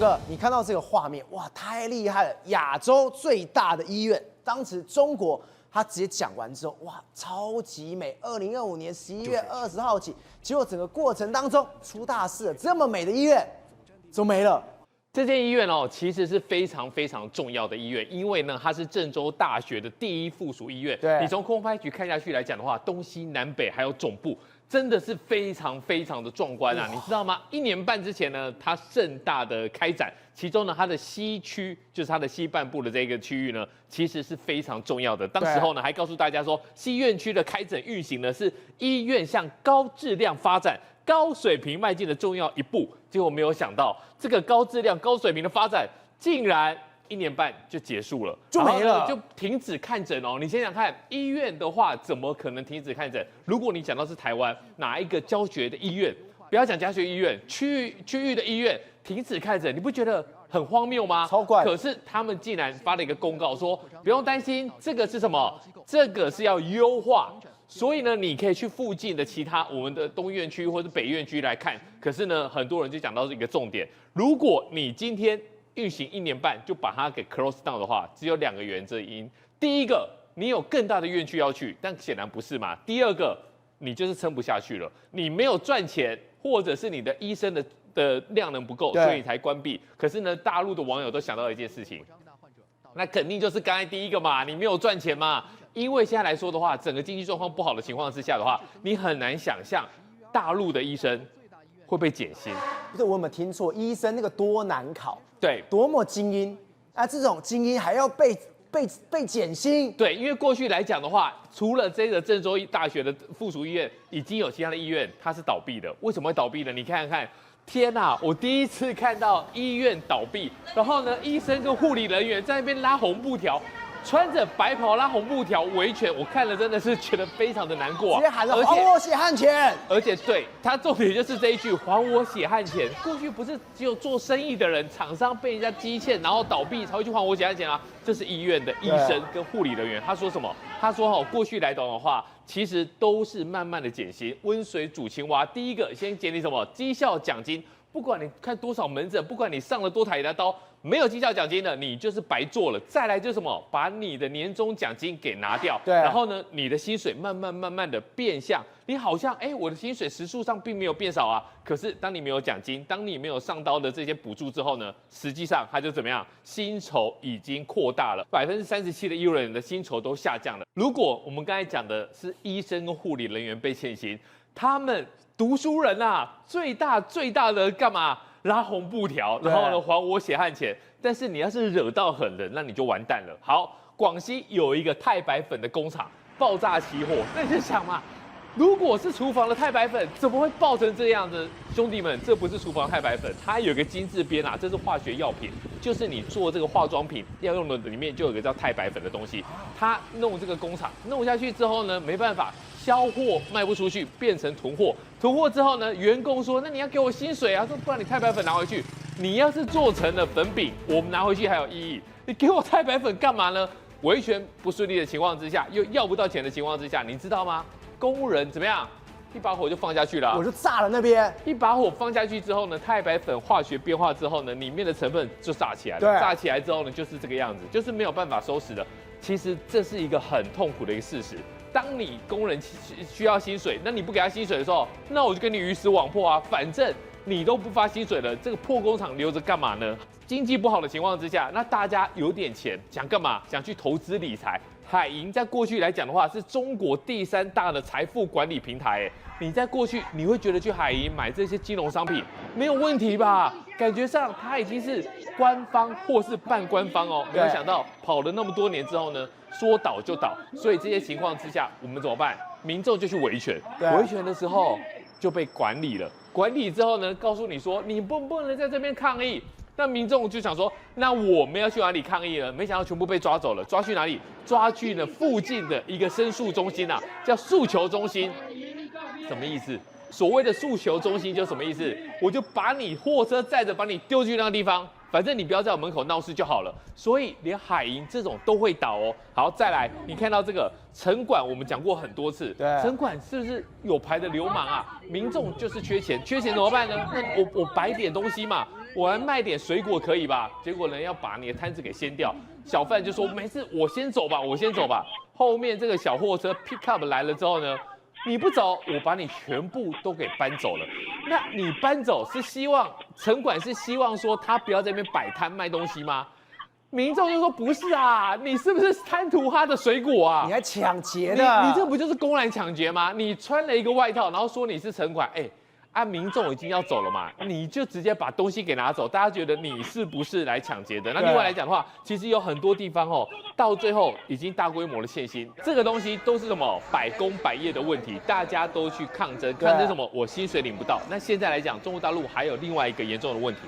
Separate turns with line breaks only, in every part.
哥，你看到这个画面，哇，太厉害了！亚洲最大的医院，当时中国他直接讲完之后，哇，超级美。2025年11月20号起，结果整个过程当中出大事了，这么美的医院怎么没了？
这间医院哦，其实是非常非常重要的医院，因为呢，它是郑州大学的第一附属医院。
对，
你从空拍局看下去来讲的话，东西南北还有总部，真的是非常非常的壮观啊！你知道吗？1年半之前呢，它盛大的开展，其中呢，它的西区就是它的西半部的这个区域呢，其实是非常重要的。当时候呢，还告诉大家说，西院区的开诊运行呢，是医院向高质量发展、高水平迈进的重要一步。结果没有想到，这个高质量、高水平的发展，竟然1年半就结束了，
就没了，
就停止看诊哦。你想想看，医院的话，怎么可能停止看诊？如果你讲到是台湾哪一个教学的医院，不要讲教学医院，区域的医院停止看诊，你不觉得很荒谬吗？
超怪。
可是他们竟然发了一个公告说，不用担心，这个是什么？这个是要优化。所以呢，你可以去附近的其他我们的东院区或者北院区来看。可是呢，很多人就讲到一个重点：如果你今天运行1年半就把它给 close down 的话，只有2个原因。第一个，你有更大的院区要去，但显然不是嘛。第二个，你就是撑不下去了，你没有赚钱，或者是你的医生的量能不够，所以你才关闭。可是呢，大陆的网友都想到一件事情，那肯定就是刚才第一个嘛，你没有赚钱嘛。因为现在来说的话，整个经济状况不好的情况之下的话，你很难想象大陆的医生会被减薪。
不是我有没有听错？医生那个多难考，
对，
多么精英啊！这种精英还要被减薪。
对，因为过去来讲的话，除了这个郑州大学的附属医院，已经有其他的医院它是倒闭的。为什么会倒闭呢？你看看。天哪！我第一次看到医院倒闭，然后呢，医生跟护理人员在那边拉红布条，穿着白袍拉红布条维权，我看了真的是觉得非常的难过、啊。
直接喊着还我血汗钱，
而且对他重点就是这一句还我血汗钱。过去不是只有做生意的人、厂商被人家积欠，然后倒闭才会去还我血汗钱啊？这是医院的医生跟护理人员，他说什么？他说过去来讲的话，其实都是慢慢的减薪，温水煮青蛙。第一个先减你什么绩效奖金，不管你看多少门诊，不管你上了多台的刀，没有绩效奖金的，你就是白做了。再来就是什么，把你的年终奖金给拿掉，
对，
然后呢，你的薪水慢慢的变相，你好像我的薪水时数上并没有变少啊，可是当你没有奖金，当你没有上刀的这些补助之后呢，实际上它就怎么样，薪酬已经扩大了，37%的医务人员的薪酬都下降了。如果我们刚才讲的是医生跟护理人员被欠薪，他们读书人啊，最大的干嘛？拉红布条，然后呢还我血汗钱。但是你要是惹到狠人，那你就完蛋了。好，广西有一个太白粉的工厂爆炸起火，那你就想嘛，如果是厨房的太白粉，怎么会爆成这样子？兄弟们，这不是厨房太白粉，它有一个金字边啊，这是化学药品，就是你做这个化妆品要用的里面就有一个叫太白粉的东西。他弄这个工厂弄下去之后呢，没办法。销货卖不出去，变成囤货。囤货之后呢，员工说：“那你要给我薪水啊！”说不然你太白粉拿回去。你要是做成了粉饼，我们拿回去还有意义。你给我太白粉干嘛呢？维权不顺利的情况之下，又要不到钱的情况之下，你知道吗？公务人怎么样？一把火就放下去了，
我就炸了那边。
一把火放下去之后呢，太白粉化学变化之后呢，里面的成分就炸起来了。炸起来之后呢，就是这个样子，就是没有办法收拾的。其实这是一个很痛苦的一个事实。当你工人需要薪水，那你不给他薪水的时候，那我就跟你鱼死网破啊！反正你都不发薪水了，这个破工厂留着干嘛呢？经济不好的情况之下，那大家有点钱，想干嘛？想去投资理财。海银在过去来讲的话，是中国第3大的财富管理平台。你在过去你会觉得去海银买这些金融商品没有问题吧？感觉上它已经是官方或是半官方哦。没有想到跑了那么多年之后呢，说倒就倒。所以这些情况之下，我们怎么办？民众就去维权，维权的时候就被管理了。管理之后呢，告诉你说你不能在这边抗议。那民众就想说，那我们要去哪里抗议呢？没想到全部被抓走了，抓去哪里？抓去呢附近的一个申诉中心啊，叫诉求中心。什么意思？所谓的诉求中心就什么意思？我就把你货车载着，把你丢去那个地方，反正你不要在我门口闹事就好了。所以连海银这种都会倒哦。好，再来，你看到这个城管，我们讲过很多次，城管是不是有牌的流氓啊？民众就是缺钱，缺钱怎么办呢？那我摆点东西嘛。我来卖点水果可以吧？结果呢，要把你的摊子给掀掉。小贩就说没事，我先走吧，我先走吧。后面这个小货车 pick up 来了之后呢，你不走，我把你全部都给搬走了。那你搬走是希望城管是希望说他不要在那边摆摊卖东西吗？民众就说不是啊，你是不是贪图他的水果啊？
你还抢劫的？
你这不就是公然抢劫吗？你穿了一个外套，然后说你是城管，民众已经要走了嘛，你就直接把东西给拿走，大家觉得你是不是来抢劫的？那另外来讲的话，其实有很多地方到最后已经大规模的限薪，这个东西都是什么百工百业的问题，大家都去抗争什么？我薪水领不到。那现在来讲，中国大陆还有另外一个严重的问题，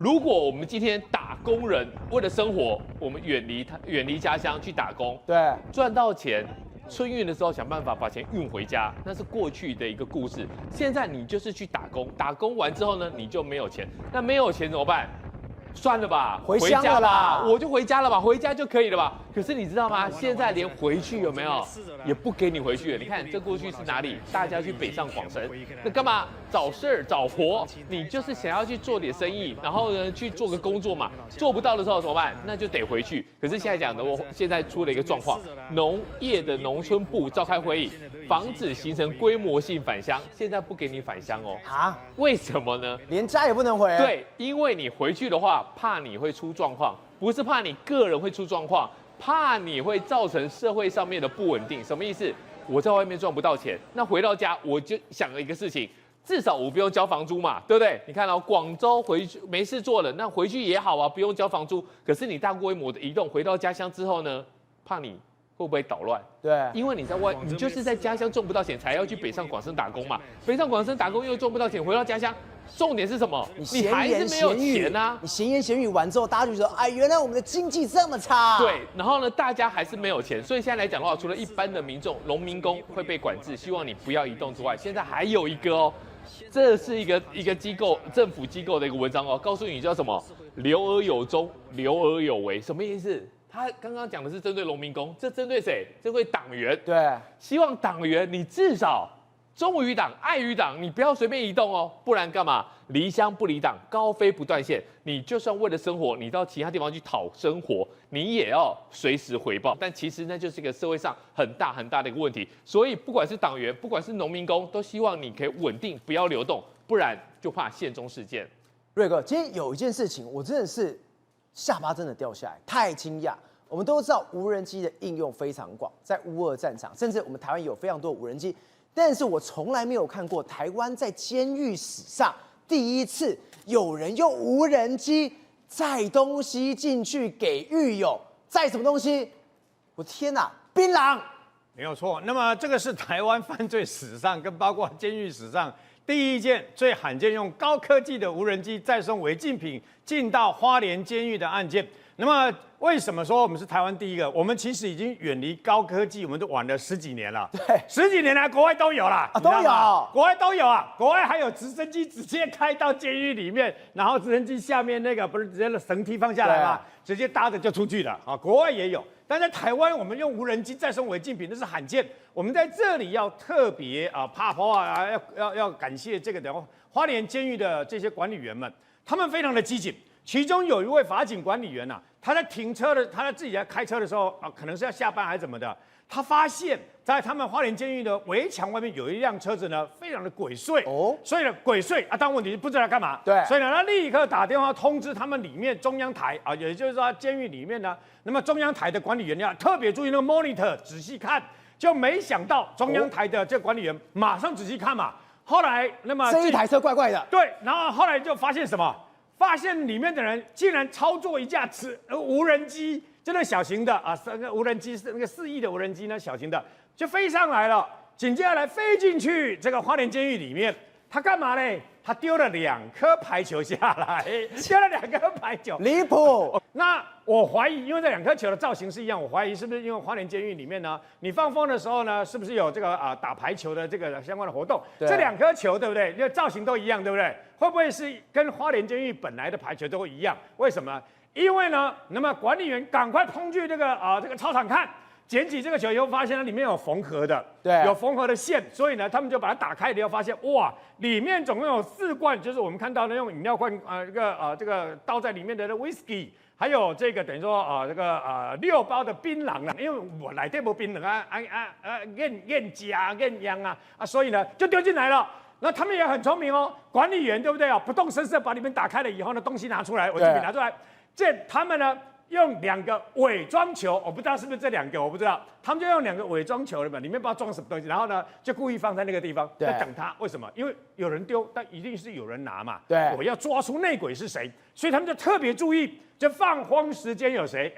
如果我们今天打工人为了生活，我们远离家乡去打工，
对，
赚到钱。春运的时候想办法把钱运回家，那是过去的一个故事。现在你就是去打工，打工完之后呢，你就没有钱。那没有钱怎么办？算了吧，
回乡了啦，
我就回家了吧，回家就可以了吧。可是你知道吗？现在连回去有没有也不给你回去了。你看这过去是哪里？大家去北上广深，那干嘛？找事儿找活，你就是想要去做点生意，然后呢去做个工作嘛。做不到的时候怎么办？那就得回去。可是现在讲的，我现在出了一个状况，农业的农村部召开会议，防止形成规模性返乡。现在不给你返乡哦。啊？为什么呢？
连家也不能回。
对，因为你回去的话，怕你会出状况，不是怕你个人会出状况，怕你会造成社会上面的不稳定。什么意思？我在外面赚不到钱，那回到家我就想了一个事情。至少我不用交房租嘛，对不对？你看到广州回去没事做了，那回去也好啊，不用交房租。可是你大规模的移动回到家乡之后呢，怕你会不会捣乱？
对，
因为你在外，你就是在家乡赚不到钱，才要去北上广深打工嘛。北上广深打工又赚不到钱，回到家乡，重点是什么？你还是没有钱啊！
你闲言闲语完之后，大家就觉得，哎，原来我们的经济这么差。
对，然后呢，大家还是没有钱，所以现在来讲的话，除了一般的民众、农民工会被管制，希望你不要移动之外，现在还有一个哦。这是一个机构，政府机构的一个文章哦，告诉你叫什么？留而有终，留而有为，什么意思？他刚刚讲的是针对农民工，这针对谁？针对党员。
对，
希望党员你至少忠于党、爱于党，你不要随便移动哦，不然干嘛？离乡不离党，高飞不断线。你就算为了生活，你到其他地方去讨生活，你也要随时回报。但其实那就是一个社会上很大的一个问题。所以不管是党员，不管是农民工，都希望你可以稳定，不要流动，不然就怕县中事件。
瑞哥，今天有一件事情，我真的是下巴真的掉下来，太惊讶。我们都知道无人机的应用非常广，在乌俄战场，甚至我们台湾有非常多的无人机，但是我从来没有看过台湾在监狱史上第一次有人用无人机载东西进去给狱友，载什么东西？我天哪，槟榔！
没有错。那么这个是台湾犯罪史上跟包括监狱史上第一件最罕见用高科技的无人机载送违禁品进到花莲监狱的案件。那么为什么说我们是台湾第一个？我们其实已经远离高科技，我们都玩了10几年了。
对
，10几年来国外都有啦，
都有，
国外都有啊。国外还有直升机直接开到监狱里面，然后直升机下面那个不是直接绳梯放下来吗？直接搭着就出去了啊。国外也有，但在台湾我们用无人机载送违禁品那是罕见。我们在这里要特别要感谢这个的花莲监狱的这些管理员们，他们非常的机警。其中有一位法警管理员他在他在自己在开车的时候可能是要下班还是怎么的，他发现在他们花莲监狱的围墙外面有一辆车子呢，非常的鬼祟哦，所以呢鬼祟但问题是不知道干嘛，
对，
所以呢他立刻打电话通知他们里面中央台也就是说监狱里面呢，那么中央台的管理员要特别注意那个 monitor 仔细看，就没想到中央台的这个管理员马上仔细看嘛，后来那么
这一台车怪怪的，
对，然后后来就发现什么？发现里面的人竟然操作一架无人机，就那小型的那个无人机是那个4亿的无人机呢，小型的就飞上来了，紧接下来飞进去这个花莲监狱里面，他干嘛呢？他丢了2颗排球下来，丢了2颗排球，
离谱。
那我怀疑，因为这2颗球的造型是一样，我怀疑是不是因为花莲监狱里面呢，你放风的时候呢，是不是有这个打排球的这个相关的活动？这2颗球对不对？因为造型都一样，对不对？会不会是跟花莲监狱本来的排球都一样？为什么？因为呢，那么管理员赶快冲去这个操场看，捡起这个球以后，发现它里面有缝合的，
对，
有缝合的线，所以呢，他们就把它打开以后，发现哇，里面总共有4罐，就是我们看到的用饮料罐这个倒在里面的 whisky， 还有这个等于说6包的槟榔了，因为我来这波槟榔验家验秧所以呢就丢进来了。那他们也很聪明哦，管理员对不对啊？不动声色把里面打开了以后呢，东西拿出来，违禁品拿出来，他们呢用2个伪装球，我不知道是不是这2个，我不知道，他们就用2个伪装球里面不知道装什么东西，然后呢就故意放在那个地方，在等它。为什么？因为有人丢，但一定是有人拿嘛。
对，
我要抓出内鬼是谁，所以他们就特别注意。就放荒时间有谁？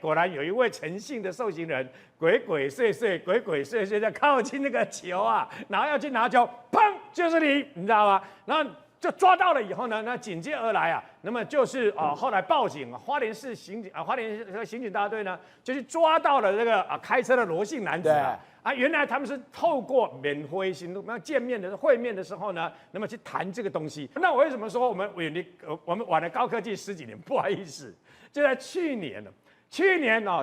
果然有一位诚信的受刑人，鬼鬼祟祟在靠近那个球啊，然后要去拿球，砰，就是你知道吗？然后就抓到了以后呢，那紧接而来那么就是后来报警，花莲刑警大队呢，就去抓到了这个开车的罗姓男子原来他们是透过免会行动，会面的时候呢，那么去谈这个东西。那我为什么说我们晚了高科技10几年？不好意思，就在去年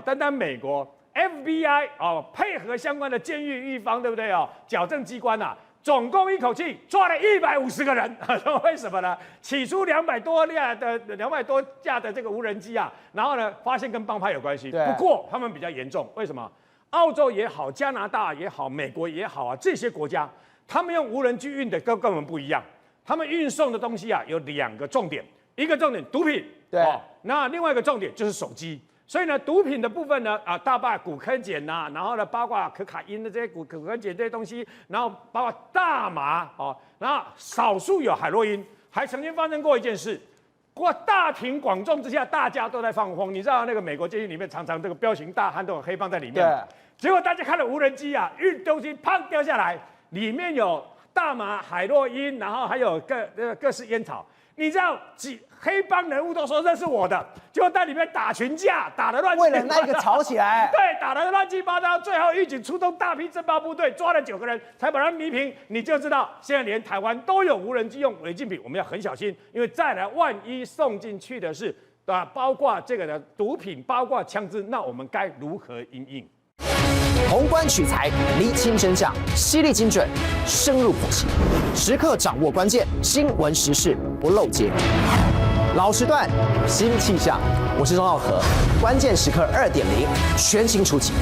单单美国 FBI 配合相关的监狱狱方，对不对矫正机关总共一口气抓了150个人，为什么呢？起初200多架的这个无人机然后呢发现跟帮派有关系，不过他们比较严重，为什么？澳洲也好，加拿大也好，美国也好这些国家，他们用无人机运的跟我们不一样，他们运送的东西有2个重点，一个重点毒品，那另外一个重点就是手机。所以呢，毒品的部分呢，大把古柯碱然后呢，包括可卡因的这些古柯碱这些东西，然后包括大麻然后少数有海洛因，还曾经发生过一件事，大庭广众之下，大家都在放风。你知道那个美国监狱里面常常这个彪形大汉都有黑帮在里面，结果大家看了无人机运东西，砰掉下来，里面有大麻、海洛因，然后还有各式烟草。你知道黑帮人物都说这是我的，结果在里面打群架，打得乱七八糟，
为了那个吵起来，
对，打得乱七八糟，最后狱警出动大批侦缉部队，抓了9个人，才把他弥平。你就知道，现在连台湾都有无人机用违禁品，我们要很小心，因为再来万一送进去的是包括这个的毒品，包括枪支，那我们该如何因应？
宏观取材，厘清真相，犀利精准，深入剖析，时刻掌握关键新闻时事，不漏接。老时段，新气象，我是钟浩和，关键时刻2.0，全新出击。